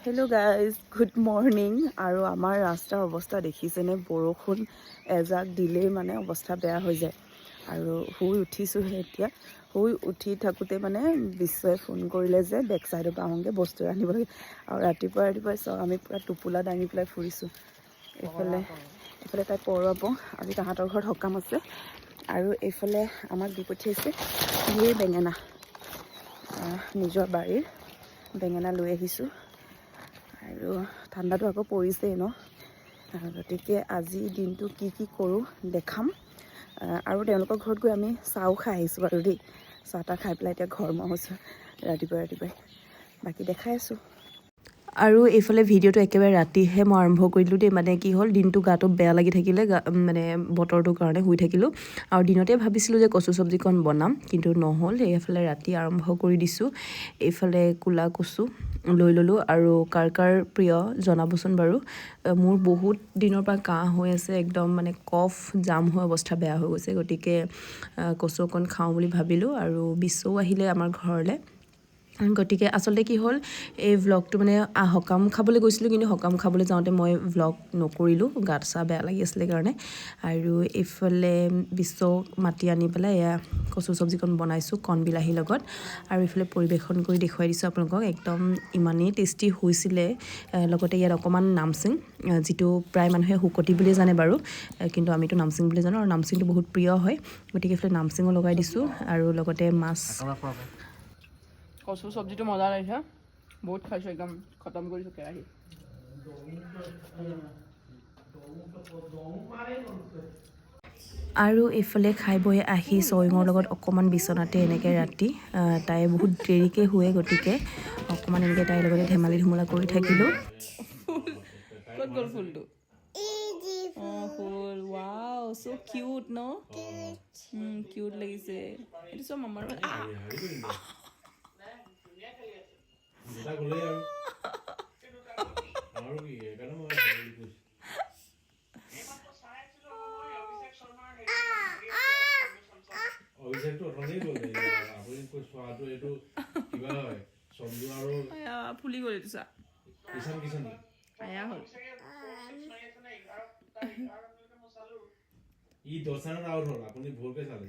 Hello' guys, good morning. আৰু আমাৰ ৰাস্তাৰ অৱস্থা দেখিছেনে? বৰষুণ এজাক দিলেই মানে অৱস্থা বেয়া হৈ যায়। আৰু শুই উঠিছোঁহে এতিয়া। শুই উঠি থাকোঁতে মানে বিশ্বই ফোন কৰিলে যে বেক চাইডৰ পৰা আহোঁগৈ, বস্তু আনিব লাগে। আৰু ৰাতিপুৱাই চাওঁ আমি পূৰা টোপোলা দাঙি পেলাই ফুৰিছোঁ। এইফালে তাই পৰুৱাব, আজি তাহাঁতৰ ঘৰত সকাম আছে। আৰু এইফালে আমাক দি পঠিয়াইছে ধেৰ বেঙেনা, নিজৰ বাৰীৰ বেঙেনা লৈ আহিছোঁ। আৰু ঠাণ্ডাটো আকৌ পৰিছেই ন, গতিকে আজি দিনটো কি কৰোঁ দেখাম। আৰু তেওঁলোকৰ ঘৰত গৈ আমি চাহও খাই আহিছোঁ বাৰু দেই। চাহ তাহ খাই পেলাই এতিয়া ঘৰ হৈছোঁ ৰাতিপুৱাই। বাকী দেখাই আছোঁ। আৰু এইফালে ভিডিঅ'টো একেবাৰে ৰাতিহে মই আৰম্ভ কৰিলোঁ দেই। মানে কি হ'ল, দিনটো গাটো বেয়া লাগি থাকিলে, মানে বতৰটোৰ কাৰণে শুই থাকিলোঁ। আৰু দিনতে ভাবিছিলোঁ যে কচু চব্জিকণ বনাম, কিন্তু নহ'ল। এইফালে ৰাতি আৰম্ভ কৰি দিছোঁ। এইফালে ক'লা কচু লৈ ল'লোঁ। আৰু কাৰ প্ৰিয় জনাবচোন বাৰু। মোৰ বহুত দিনৰ পৰা কাহ হৈ আছে, একদম মানে কফ জাম হৈ অৱস্থা বেয়া হৈ গৈছে। গতিকে কচু অকণ খাওঁ বুলি ভাবিলোঁ। আৰু বিশ্বও আহিলে আমাৰ ঘৰলৈ। গতিকে আচলতে কি হ'ল, এই ভ্লগটো মানে সকাম খাবলৈ গৈছিলোঁ, কিন্তু সকাম খাবলৈ যাওঁতে মই ভ্লগ নকৰিলোঁ, গাত চা বেয়া লাগি আছিলে কাৰণে। আৰু এইফালে বিশ্বক মাতি আনি পেলাই এয়া কচু চব্জিকণ বনাইছোঁ কণ বিলাহীৰ লগত। আৰু এইফালে পৰিৱেশন কৰি দেখুৱাই দিছোঁ আপোনালোকক। একদম ইমানেই টেষ্টি হৈছিলে। লগতে ইয়াত অকণমান নামচিং, যিটো প্ৰায় মানুহে শুকতি বুলিয়ে জানে বাৰু, কিন্তু আমিতো নামচিং বুলি জানো। আৰু নামচিংটো বহুত প্ৰিয় হয়, গতিকে এইফালে নামচিঙো লগাই দিছোঁ। আৰু লগতে মাছ। কচু চব্জিটো মজা লাগিছে, বহুত খাইছোঁ, একদম খতম কৰিছোঁ কেৰাহী। আৰু এইফালে খাই বৈ আহি ছয়ঙৰ লগত অকণমান বিচনাতে এনেকৈ ৰাতি, তাই বহুত দেৰিকৈ শুৱে, গতিকে অকণমান এনেকৈ তাইৰ লগতে ধেমালি ধুমলা কৰি থাকিলোঁ। ক'ত গ'ল ফুলটো? ফুল, ৱাও, so cute ন? কিউট লাগিছে। এইটো চব মামাৰ ফুলি গ'ল। এইটো চা আয়া হ'ল। ই 10 ৰাউণ্ড আউট হ'ল, আপুনি ভুলকে চালে।